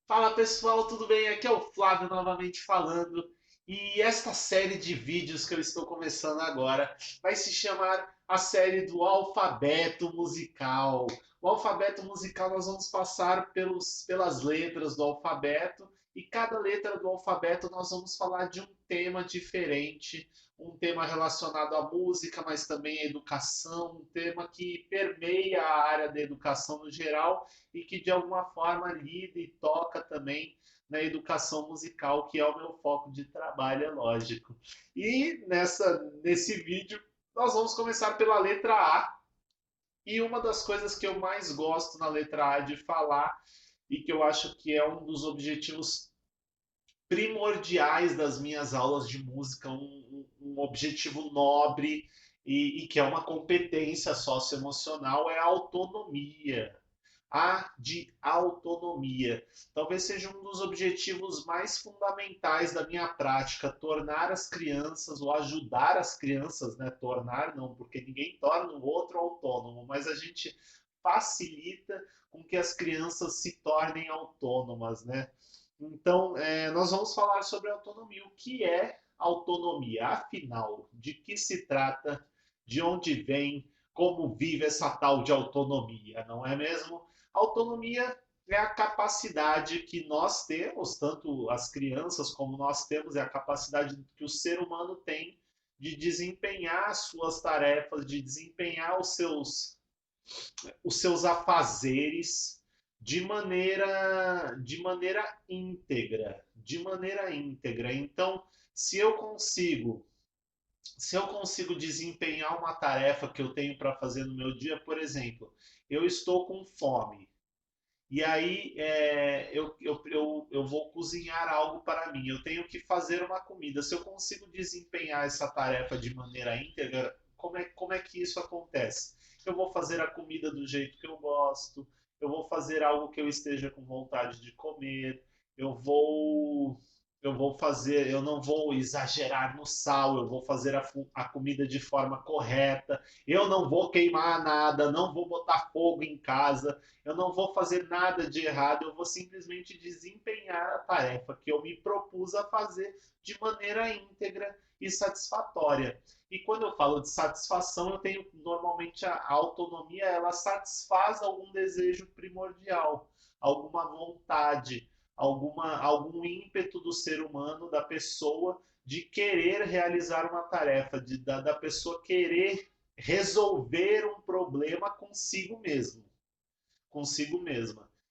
Fala pessoal, tudo bem? Aqui é o Flávio novamente falando. E esta série de vídeos que eu estou começando agora vai se chamar a série do alfabeto musical. O alfabeto musical nós vamos passar pelas letras do alfabeto e cada letra do alfabeto nós vamos falar de um tema diferente, um tema relacionado à música, mas também à educação, um tema que permeia a área da educação no geral e que de alguma forma lida e toca também na educação musical, que é o meu foco de trabalho, é lógico. E nesse vídeo nós vamos começar pela letra A. E uma das coisas que eu mais gosto na letra A de falar e que eu acho que é um dos objetivos primordiais das minhas aulas de música, um objetivo nobre e que é uma competência socioemocional, é a autonomia. A de autonomia. Talvez seja um dos objetivos mais fundamentais da minha prática, tornar as crianças, ou ajudar as crianças, né? Tornar não, porque ninguém torna o outro autônomo, mas a gente facilita com que as crianças se tornem autônomas, né? Então, nós vamos falar sobre autonomia. O que é autonomia? Afinal, de que se trata? De onde vem? Como vive essa tal de autonomia, não é mesmo? Autonomia é a capacidade que nós temos, tanto as crianças como nós temos, é a capacidade que o ser humano tem de desempenhar as suas tarefas, de desempenhar os seus afazeres de maneira íntegra, de maneira íntegra. Então, se eu consigo se eu consigo desempenhar uma tarefa que eu tenho para fazer no meu dia, por exemplo, eu estou com fome. E aí eu vou cozinhar algo para mim. Eu tenho que fazer uma comida. Se eu consigo desempenhar essa tarefa de maneira íntegra, como é que isso acontece? Eu vou fazer a comida do jeito que eu gosto, eu vou fazer algo que eu esteja com vontade de comer, eu vou eu não vou exagerar no sal, eu vou fazer a comida de forma correta, eu não vou queimar nada, não vou botar fogo em casa, eu não vou fazer nada de errado, eu vou simplesmente desempenhar a tarefa que eu me propus a fazer de maneira íntegra e satisfatória. E quando eu falo de satisfação, eu tenho normalmente a autonomia, ela satisfaz algum desejo primordial, alguma vontade, algum ímpeto do ser humano, da pessoa, de querer realizar uma tarefa, da pessoa querer resolver um problema consigo mesma.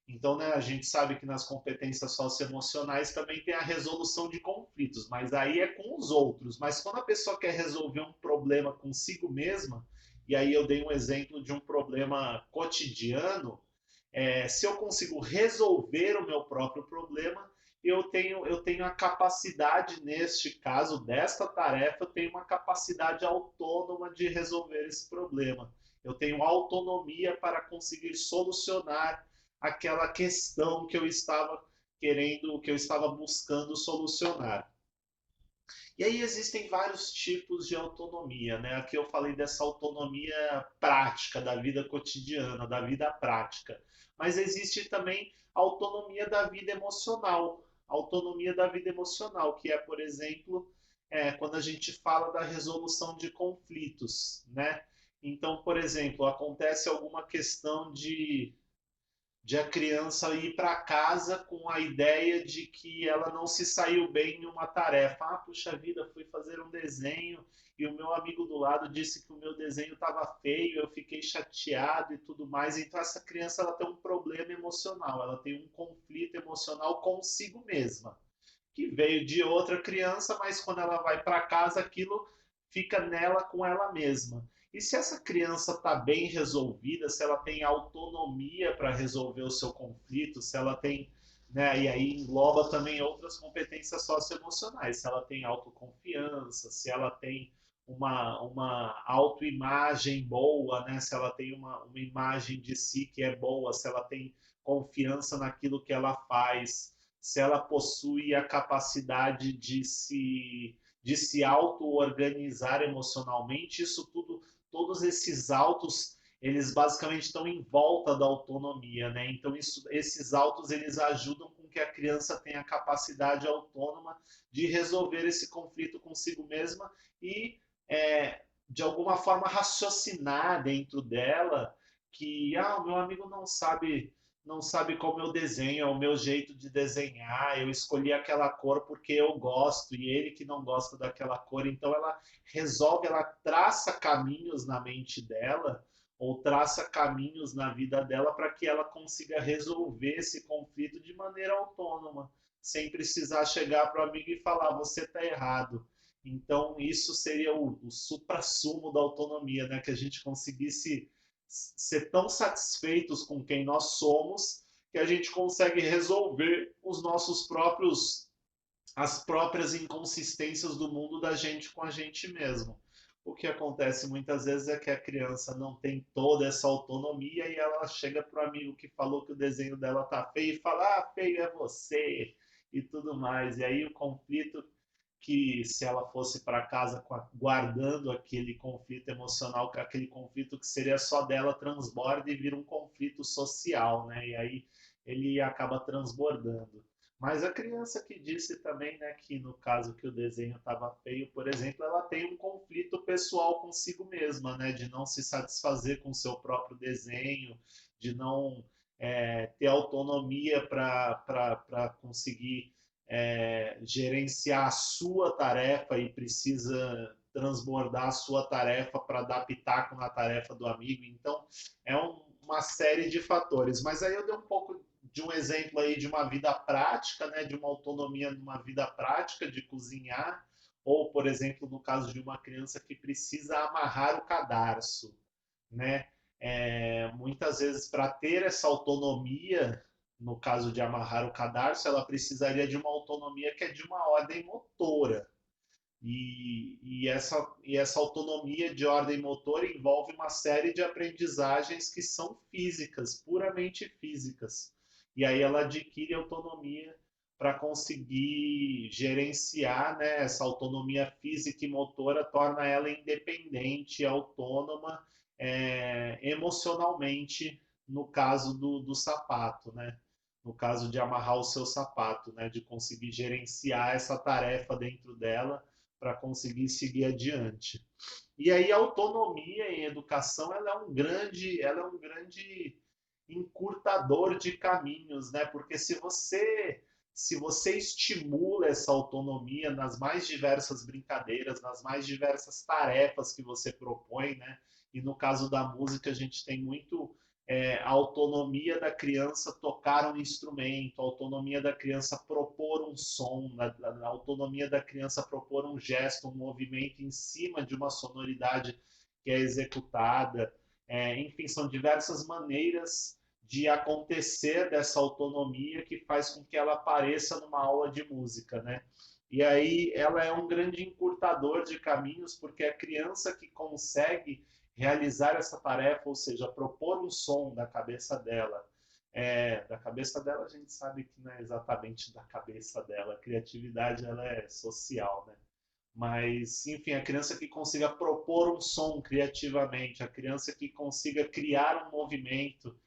Então, né, a gente sabe que nas competências socioemocionais também tem a resolução de conflitos, mas aí é com os outros. Mas quando a pessoa quer resolver um problema consigo mesma, e aí eu dei um exemplo de um problema cotidiano, se eu consigo resolver o meu próprio problema, eu tenho a capacidade, neste caso, desta tarefa, eu tenho uma capacidade autônoma de resolver esse problema. Eu tenho autonomia para conseguir solucionar aquela questão que eu estava querendo, que eu estava buscando solucionar. E aí existem vários tipos de autonomia, né? Aqui eu falei dessa autonomia prática da vida cotidiana, da vida prática. Mas existe também a autonomia da vida emocional. A autonomia da vida emocional, que é, por exemplo, quando a gente fala da resolução de conflitos, né? Então, por exemplo, acontece alguma questão de a criança ir para casa com a ideia de que ela não se saiu bem em uma tarefa. Ah, puxa vida, fui fazer um desenho e o meu amigo do lado disse que o meu desenho estava feio, eu fiquei chateado e tudo mais. Então essa criança ela tem um problema emocional, ela tem um conflito emocional consigo mesma, que veio de outra criança, mas quando ela vai para casa aquilo fica nela com ela mesma. E se essa criança está bem resolvida, se ela tem autonomia para resolver o seu conflito, se ela tem, né, e aí engloba também outras competências socioemocionais, se ela tem autoconfiança, se ela tem uma autoimagem boa, né, se ela tem uma imagem de si que é boa, se ela tem confiança naquilo que ela faz, se ela possui a capacidade de se auto-organizar emocionalmente, isso tudo, todos esses autos, eles basicamente estão em volta da autonomia, né? Então esses autos eles ajudam com que a criança tenha capacidade autônoma de resolver esse conflito consigo mesma e, de alguma forma, raciocinar dentro dela que o meu amigo não sabe como eu desenho, é o meu jeito de desenhar, eu escolhi aquela cor porque eu gosto e ele que não gosta daquela cor, então ela resolve, ela traça caminhos na mente dela ou traça caminhos na vida dela para que ela consiga resolver esse conflito de maneira autônoma, sem precisar chegar para o amigo e falar, você está errado. Então, isso seria o suprassumo da autonomia, né? Que a gente conseguisse ser tão satisfeitos com quem nós somos que a gente consegue resolver os nossos próprios, as próprias inconsistências do mundo da gente com a gente mesmo. O que acontece muitas vezes é que a criança não tem toda essa autonomia e ela chega para o amigo que falou que o desenho dela tá feio e fala: ah, feio é você e tudo mais. E aí o conflito, que se ela fosse para casa guardando aquele conflito emocional, aquele conflito que seria só dela, transborda e vira um conflito social, né? E aí ele acaba transbordando. Mas a criança que disse também, né, que no caso que o desenho estava feio, por exemplo, ela tem um conflito pessoal consigo mesma, né, de não se satisfazer com o seu próprio desenho, de não ter autonomia para conseguir gerenciar a sua tarefa e precisa transbordar a sua tarefa para dar pitaco na tarefa do amigo. Então, é uma série de fatores. Mas aí eu dei um pouco de um exemplo aí de uma vida prática, né, de uma autonomia numa vida prática de cozinhar, ou, por exemplo, no caso de uma criança que precisa amarrar o cadarço, né? Muitas vezes, para ter essa autonomia, no caso de amarrar o cadarço, ela precisaria de uma autonomia que é de uma ordem motora. E essa autonomia de ordem motora envolve uma série de aprendizagens que são físicas, puramente físicas. E aí ela adquire autonomia para conseguir gerenciar, né, essa autonomia física e motora torna ela independente, autônoma, emocionalmente, no caso do sapato, né? No caso de amarrar o seu sapato, né? De conseguir gerenciar essa tarefa dentro dela para conseguir seguir adiante. E aí a autonomia em educação ela é um grande encurtador de caminhos, né? Porque se você estimula essa autonomia nas mais diversas brincadeiras, nas mais diversas tarefas que você propõe, né? E no caso da música a gente tem muito a autonomia da criança tocar um instrumento, a autonomia da criança propor um som, a autonomia da criança propor um gesto, um movimento em cima de uma sonoridade que é executada. Enfim, são diversas maneiras de acontecer dessa autonomia que faz com que ela apareça numa aula de música, né? E aí ela é um grande encurtador de caminhos, porque a criança que consegue realizar essa tarefa, ou seja, propor um som da cabeça dela a gente sabe que não é exatamente da cabeça dela, a criatividade ela é social, né? Mas, enfim, a criança que consiga propor um som criativamente, a criança que consiga criar um movimento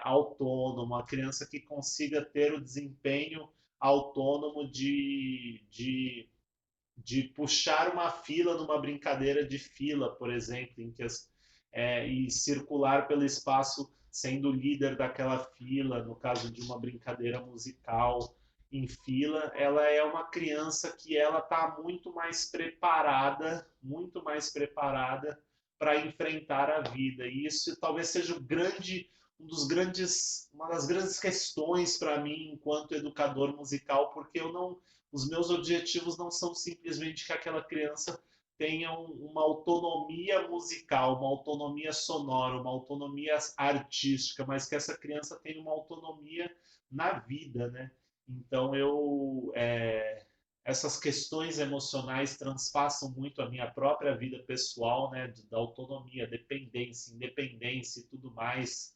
autônomo, a criança que consiga ter o desempenho autônomo de puxar uma fila numa brincadeira de fila, por exemplo, e circular pelo espaço sendo líder daquela fila, no caso de uma brincadeira musical em fila, ela é uma criança que ela está muito mais preparada para enfrentar a vida. E isso talvez seja uma das grandes questões para mim enquanto educador musical, porque os meus objetivos não são simplesmente que aquela criança tenha uma autonomia musical, uma autonomia sonora, uma autonomia artística, mas que essa criança tenha uma autonomia na vida, né? Então essas questões emocionais transpassam muito a minha própria vida pessoal, né? Da autonomia, dependência, independência e tudo mais,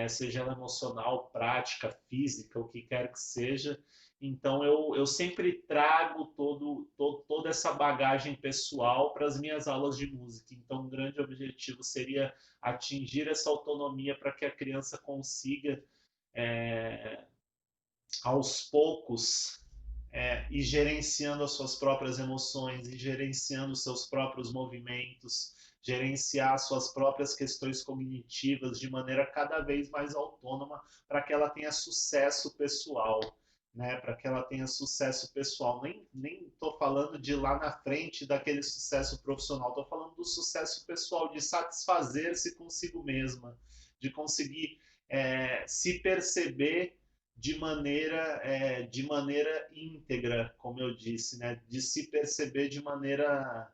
seja ela emocional, prática, física, o que quer que seja. Então eu sempre trago toda essa bagagem pessoal para as minhas aulas de música. Então um grande objetivo seria atingir essa autonomia para que a criança consiga é, aos poucos, ir gerenciando as suas próprias emoções, ir gerenciando os seus próprios movimentos, gerenciar suas próprias questões cognitivas de maneira cada vez mais autônoma para que ela tenha sucesso pessoal. Né, para que ela tenha sucesso pessoal. Nem estou falando de lá na frente daquele sucesso profissional, estou falando do sucesso pessoal, de satisfazer-se consigo mesma, de conseguir se perceber de maneira íntegra, como eu disse, né? De se perceber de maneira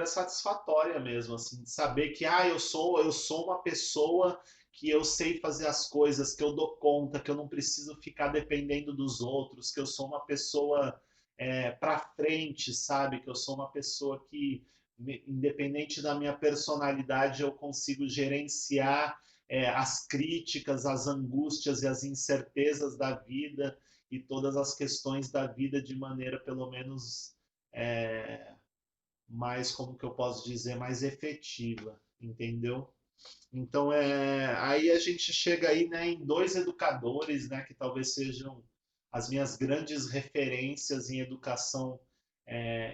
satisfatória mesmo, assim, de saber que eu sou uma pessoa que eu sei fazer as coisas, que eu dou conta, que eu não preciso ficar dependendo dos outros, que eu sou uma pessoa para frente, sabe? Que eu sou uma pessoa que, independente da minha personalidade, eu consigo gerenciar as críticas, as angústias e as incertezas da vida e todas as questões da vida de maneira pelo menos mais, como que eu posso dizer, mais efetiva, entendeu? Então, aí a gente chega aí, né, em dois educadores, né, que talvez sejam as minhas grandes referências em educação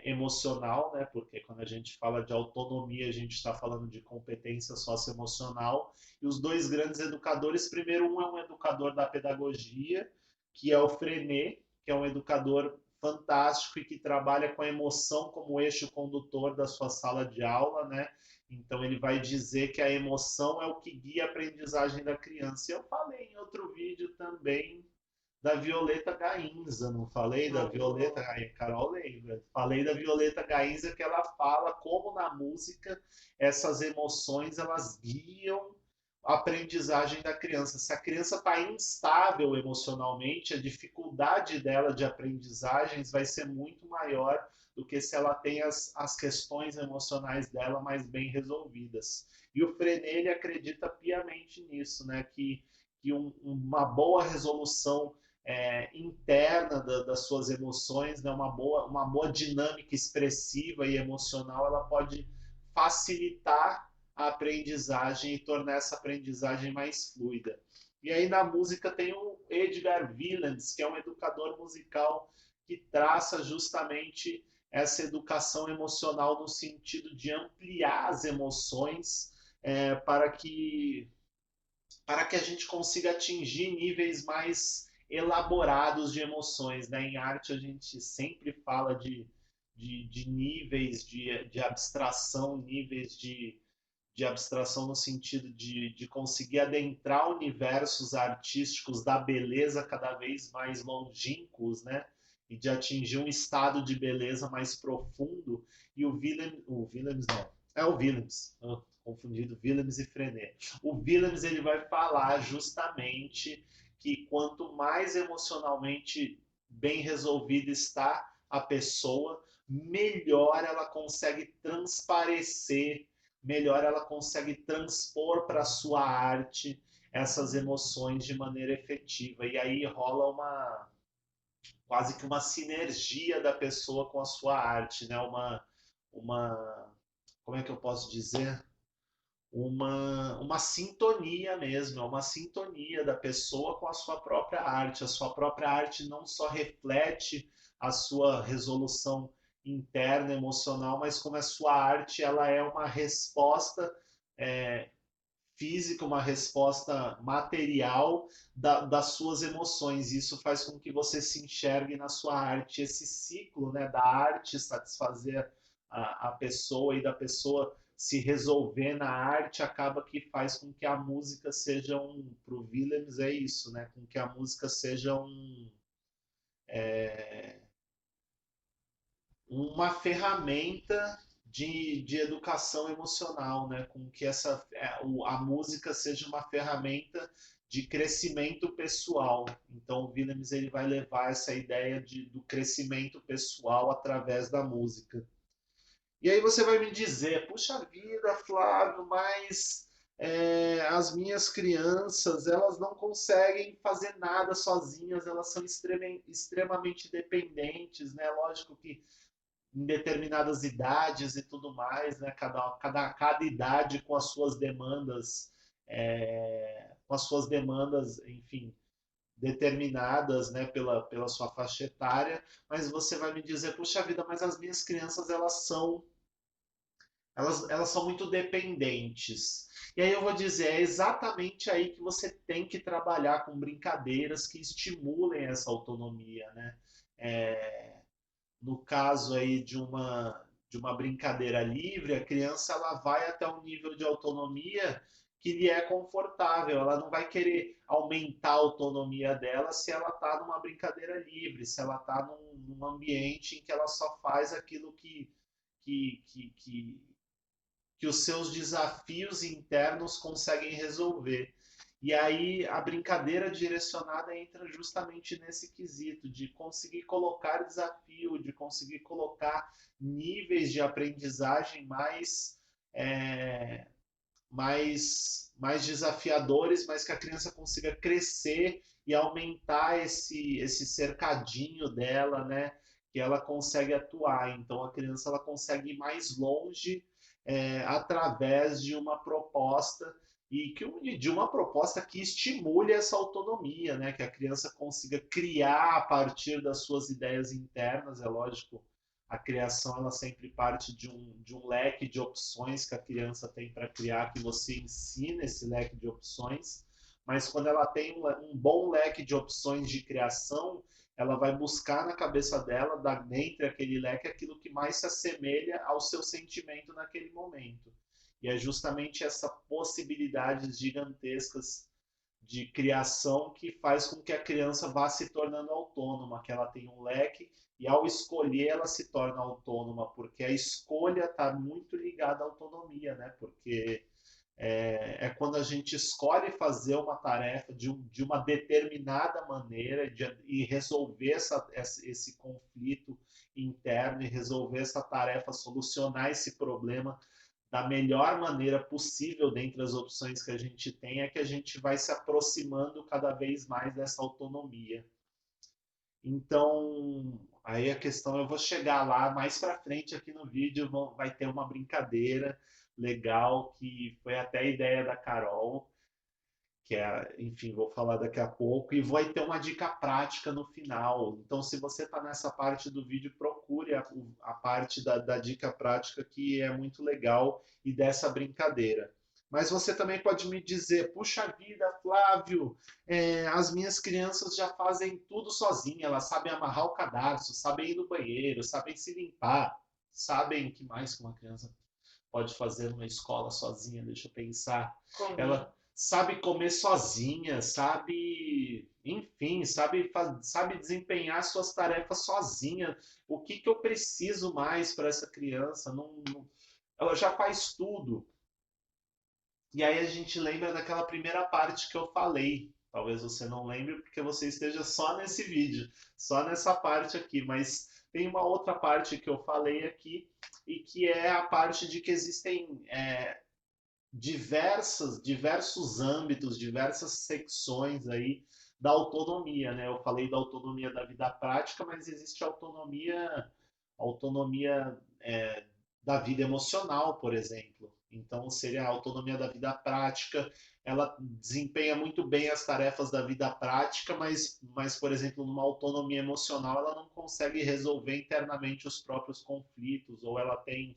emocional, né, porque quando a gente fala de autonomia, a gente está falando de competência socioemocional, e os dois grandes educadores, primeiro um é um educador da pedagogia, que é o Frenet, que é um educador fantástico e que trabalha com a emoção como eixo condutor da sua sala de aula, né? Então ele vai dizer que a emoção é o que guia a aprendizagem da criança. E eu falei em outro vídeo também da Violeta Gainza, não falei da Violeta Gainza? Carol lembra. Falei da Violeta Gainza que ela fala como na música essas emoções elas guiam a aprendizagem da criança. Se a criança está instável emocionalmente, a dificuldade dela de aprendizagens vai ser muito maior do que se ela tem as questões emocionais dela mais bem resolvidas. E o Frenet ele acredita piamente nisso, né? Que uma boa resolução interna das suas emoções, né? Uma boa dinâmica expressiva e emocional, ela pode facilitar a aprendizagem e tornar essa aprendizagem mais fluida. E aí na música tem o Edgar Willems, que é um educador musical que traça justamente essa educação emocional no sentido de ampliar as emoções para que a gente consiga atingir níveis mais elaborados de emoções. Né? Em arte, a gente sempre fala de níveis de abstração, níveis de abstração no sentido de conseguir adentrar universos artísticos da beleza cada vez mais longínquos, né? E de atingir um estado de beleza mais profundo. E o Willems não, é o Willems, confundido Willems e Frenet. O Willems ele vai falar justamente que quanto mais emocionalmente bem resolvida está a pessoa, melhor ela consegue transparecer, melhor ela consegue transpor para a sua arte essas emoções de maneira efetiva. E aí rola quase que uma sinergia da pessoa com a sua arte, né? Como é que eu posso dizer? Uma sintonia mesmo, é uma sintonia da pessoa com a sua própria arte. A sua própria arte não só reflete a sua resolução interna, emocional, mas como a sua arte ela é uma resposta é, física, uma resposta material das suas emoções. Isso faz com que você se enxergue na sua arte. Esse ciclo, né, da arte satisfazer a pessoa e da pessoa se resolver na arte acaba que faz com que a música seja para o Willems é isso, né? Com que a música seja uma ferramenta de educação emocional, né? Com que a música seja uma ferramenta de crescimento pessoal. Então, o Willems ele vai levar essa ideia do crescimento pessoal através da música. E aí você vai me dizer, puxa vida, Flávio, mas as minhas crianças, elas não conseguem fazer nada sozinhas, elas são extremamente dependentes, né? Lógico que em determinadas idades e tudo mais, né? Cada idade com as suas demandas, enfim, determinadas, né, pela sua faixa etária, mas você vai me dizer, puxa vida, mas as minhas crianças elas são muito dependentes. E aí eu vou dizer, é exatamente aí que você tem que trabalhar com brincadeiras que estimulem essa autonomia, né? É, no caso aí de uma brincadeira livre, a criança ela vai até um nível de autonomia que lhe é confortável. Ela não vai querer aumentar a autonomia dela se ela está numa brincadeira livre, se ela está num ambiente em que ela só faz aquilo que, que, que, que os seus desafios internos conseguem resolver. E aí a brincadeira direcionada entra justamente nesse quesito de conseguir colocar desafio, de conseguir colocar níveis de aprendizagem é, mais desafiadores, mas que a criança consiga crescer e aumentar esse cercadinho dela, né? Que ela consegue atuar. Então a criança ela consegue ir mais longe através de uma proposta de uma proposta que estimule essa autonomia, né? Que a criança consiga criar a partir das suas ideias internas. É lógico, a criação ela sempre parte de um leque de opções que a criança tem para criar, que você ensina esse leque de opções, mas quando ela tem um bom leque de opções de criação, ela vai buscar na cabeça dela, dentre aquele leque, aquilo que mais se assemelha ao seu sentimento naquele momento. E é justamente essa possibilidades gigantescas de criação que faz com que a criança vá se tornando autônoma, que ela tem um leque e ao escolher ela se torna autônoma, porque a escolha está muito ligada à autonomia, né? Porque é quando a gente escolhe fazer uma tarefa de uma determinada maneira e resolver esse conflito interno e resolver essa tarefa, solucionar esse problema da melhor maneira possível dentre as opções que a gente tem, é que a gente vai se aproximando cada vez mais dessa autonomia. Então, aí a questão, eu vou chegar lá mais para frente aqui no vídeo, vai ter uma brincadeira legal que foi até a ideia da Carol, que é, enfim, vou falar daqui a pouco, e vai ter uma dica prática no final. Então, se você está nessa parte do vídeo, procure a parte da dica prática, que é muito legal, e dessa brincadeira. Mas você também pode me dizer, puxa vida, Flávio, as minhas crianças já fazem tudo sozinhas, elas sabem amarrar o cadarço, sabem ir no banheiro, sabem se limpar, sabem o que mais que uma criança pode fazer numa escola sozinha, deixa eu pensar. Comer. Ela sabe comer sozinha, sabe, enfim, sabe desempenhar suas tarefas sozinha. O que que eu preciso mais para essa criança? Ela já faz tudo. E aí a gente lembra daquela primeira parte que eu falei. Talvez você não lembre porque você esteja só nesse vídeo, só nessa parte aqui, mas tem uma outra parte que eu falei aqui e que é a parte de que existem diversos âmbitos, diversas secções aí da autonomia, né? Eu falei da autonomia da vida prática, mas existe autonomia da vida emocional, por exemplo. Então, seria a autonomia da vida prática. Ela desempenha muito bem as tarefas da vida prática, mas, por exemplo, numa autonomia emocional, ela não consegue resolver internamente os próprios conflitos, ou ela tem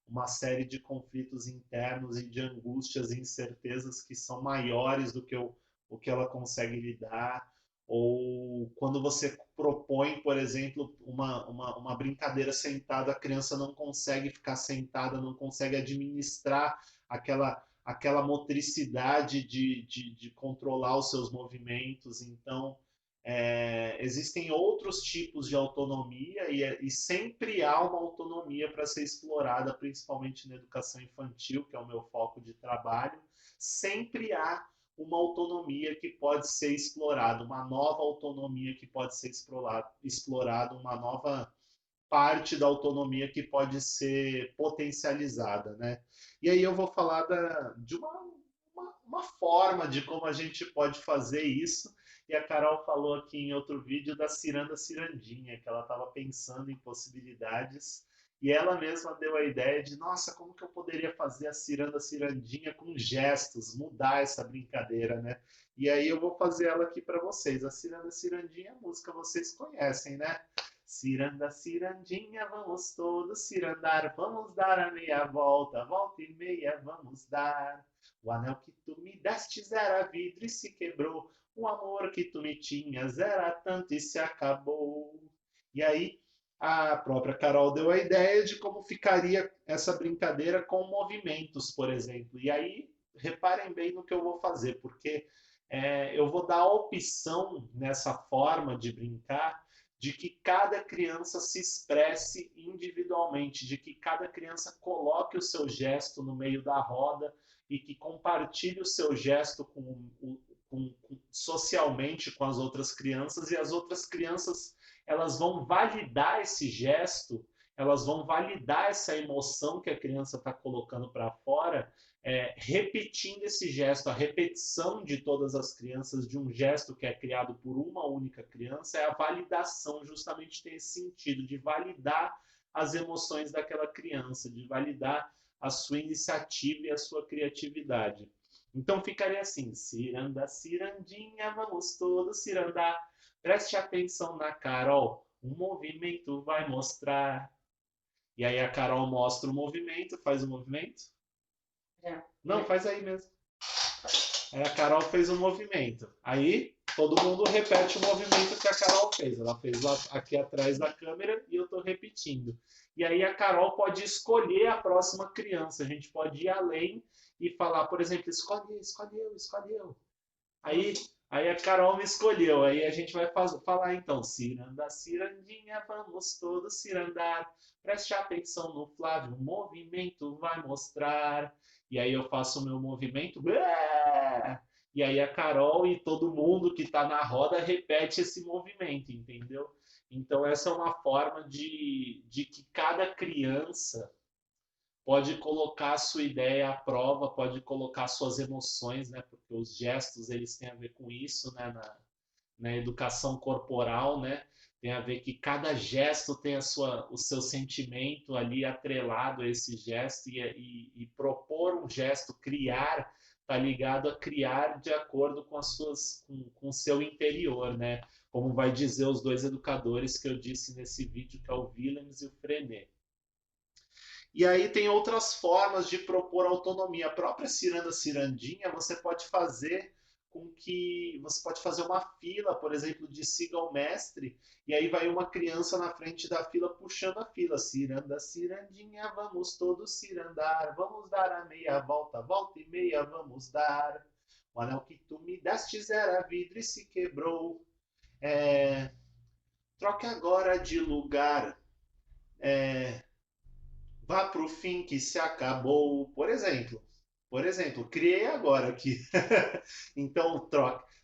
uma série de conflitos internos e de angústias e incertezas que são maiores do que o que ela consegue lidar. Ou quando você propõe, por exemplo, uma brincadeira sentada, a criança não consegue ficar sentada, não consegue administrar aquela motricidade de controlar os seus movimentos. Então, existem outros tipos de autonomia e sempre há uma autonomia para ser explorada, principalmente na educação infantil, que é o meu foco de trabalho. Sempre há uma autonomia que pode ser explorada, uma nova autonomia que pode ser explorada, uma nova parte da autonomia que pode ser potencializada, né? E aí eu vou falar de uma forma de como a gente pode fazer isso. E a Carol falou aqui em outro vídeo da ciranda cirandinha, que ela estava pensando em possibilidades. E ela mesma deu a ideia de, nossa, como que eu poderia fazer a ciranda cirandinha com gestos, mudar essa brincadeira, né? E aí eu vou fazer ela aqui para vocês. A Ciranda Cirandinha, a música vocês conhecem, né? Ciranda Cirandinha, vamos todos cirandar, vamos dar a meia volta, volta e meia vamos dar. O anel que tu me destes era vidro e se quebrou, o amor que tu me tinhas era tanto e se acabou. E aí a própria Carol deu a ideia de como ficaria essa brincadeira com movimentos, por exemplo. E aí reparem bem no que eu vou fazer, porque eu vou dar a opção nessa forma de brincar de que cada criança se expresse individualmente, de que cada criança coloque o seu gesto no meio da roda e que compartilhe o seu gesto socialmente com as outras crianças, e as outras crianças elas vão validar esse gesto, elas vão validar essa emoção que a criança está colocando para fora, repetindo esse gesto. A repetição de todas as crianças de um gesto que é criado por uma única criança é a validação, justamente tem esse sentido de validar as emoções daquela criança, de validar a sua iniciativa e a sua criatividade. Então ficaria assim: ciranda, cirandinha, vamos todos cirandar. Preste atenção na Carol, um movimento vai mostrar. E aí a Carol mostra o movimento, faz o movimento. Já. Não, faz aí mesmo. Aí a Carol fez um movimento. Aí todo mundo repete o movimento que a Carol fez. Ela fez lá aqui atrás da câmera e eu estou repetindo. E aí a Carol pode escolher a próxima criança. A gente pode ir além e falar, por exemplo, escolhe eu. Aí a Carol me escolheu. Aí a gente vai falar então: ciranda, cirandinha, vamos todos cirandar. Preste atenção no Flávio, o movimento vai mostrar. E aí eu faço o meu movimento. E aí a Carol e todo mundo que está na roda repete esse movimento, entendeu? Então essa é uma forma de que cada criança pode colocar a sua ideia à prova, pode colocar suas emoções, né? Porque os gestos eles têm a ver com isso, né? Na educação corporal, né? Tem a ver que cada gesto tem o seu sentimento ali atrelado a esse gesto e propor um gesto, criar, tá ligado a criar de acordo com com o seu interior, né? Como vai dizer os dois educadores que eu disse nesse vídeo, que é o Willems e o Frenet. E aí tem outras formas de propor autonomia. A própria ciranda cirandinha, você pode fazer você pode fazer uma fila, por exemplo, de siga o mestre, e aí vai uma criança na frente da fila puxando a fila. Ciranda, cirandinha, vamos todos cirandar, vamos dar a meia volta, volta e meia vamos dar. O anel que tu me destes era vidro e se quebrou. É... Troque agora de lugar. É... Vá para o fim que se acabou. Por exemplo, criei agora aqui. Então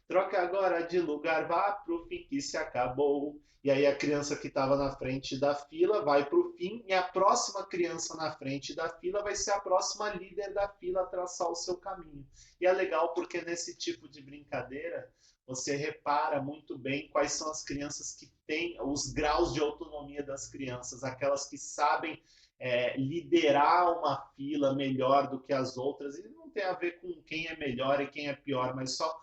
troca agora de lugar, vá para o fim que se acabou. E aí a criança que estava na frente da fila vai para o fim e a próxima criança na frente da fila vai ser a próxima líder da fila a traçar o seu caminho. E é legal porque nesse tipo de brincadeira você repara muito bem quais são as crianças que têm os graus de autonomia das crianças, aquelas que sabem liderar uma fila melhor do que as outras. E não tem a ver com quem é melhor e quem é pior, mas só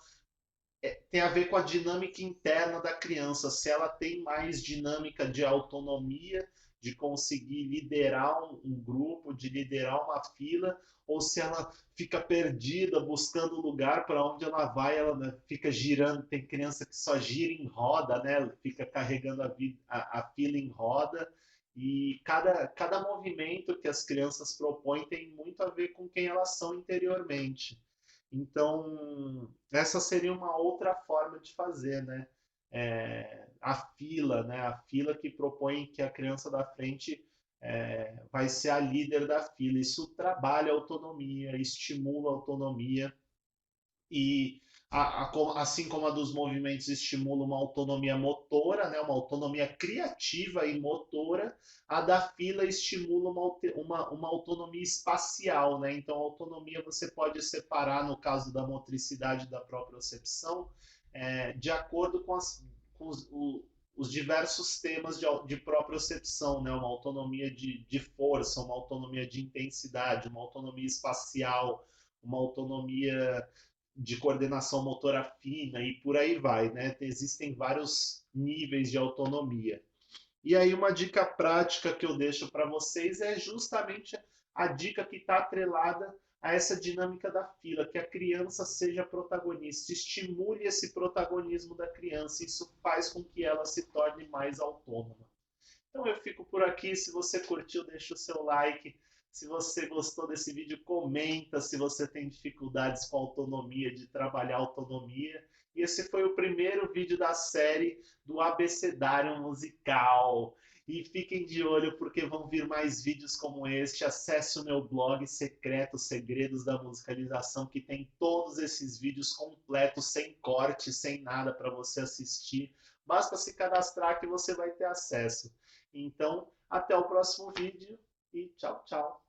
tem a ver com a dinâmica interna da criança. Se ela tem mais dinâmica de autonomia, de conseguir liderar um grupo, de liderar uma fila, ou se ela fica perdida buscando lugar para onde ela vai, ela, né, fica girando. Tem criança que só gira em roda, né? Fica carregando a fila em roda. E cada movimento que as crianças propõem tem muito a ver com quem elas são interiormente. Então, essa seria uma outra forma de fazer, né? A fila, né? A fila que propõe que a criança da frente vai ser a líder da fila. Isso trabalha a autonomia, estimula a autonomia e assim como a dos movimentos estimula uma autonomia motora, né, uma autonomia criativa e motora, a da fila estimula uma autonomia espacial, né? Então, a autonomia você pode separar, no caso da motricidade da propriocepção, de acordo com os diversos temas de propriocepção, né? Uma autonomia de força, uma autonomia de intensidade, uma autonomia espacial, uma autonomia de coordenação motora fina e por aí vai, né? Existem vários níveis de autonomia. E aí uma dica prática que eu deixo para vocês é justamente a dica que está atrelada a essa dinâmica da fila, que a criança seja protagonista, estimule esse protagonismo da criança, isso faz com que ela se torne mais autônoma. Então eu fico por aqui. Se você curtiu, deixa o seu like. Se você gostou desse vídeo, comenta se você tem dificuldades com autonomia, de trabalhar autonomia. E esse foi o primeiro vídeo da série do Abecedário Musical. E fiquem de olho porque vão vir mais vídeos como este. Acesse o meu blog secreto Segredos da Musicalização, que tem todos esses vídeos completos, sem corte, sem nada para você assistir. Basta se cadastrar que você vai ter acesso. Então, até o próximo vídeo e tchau, tchau.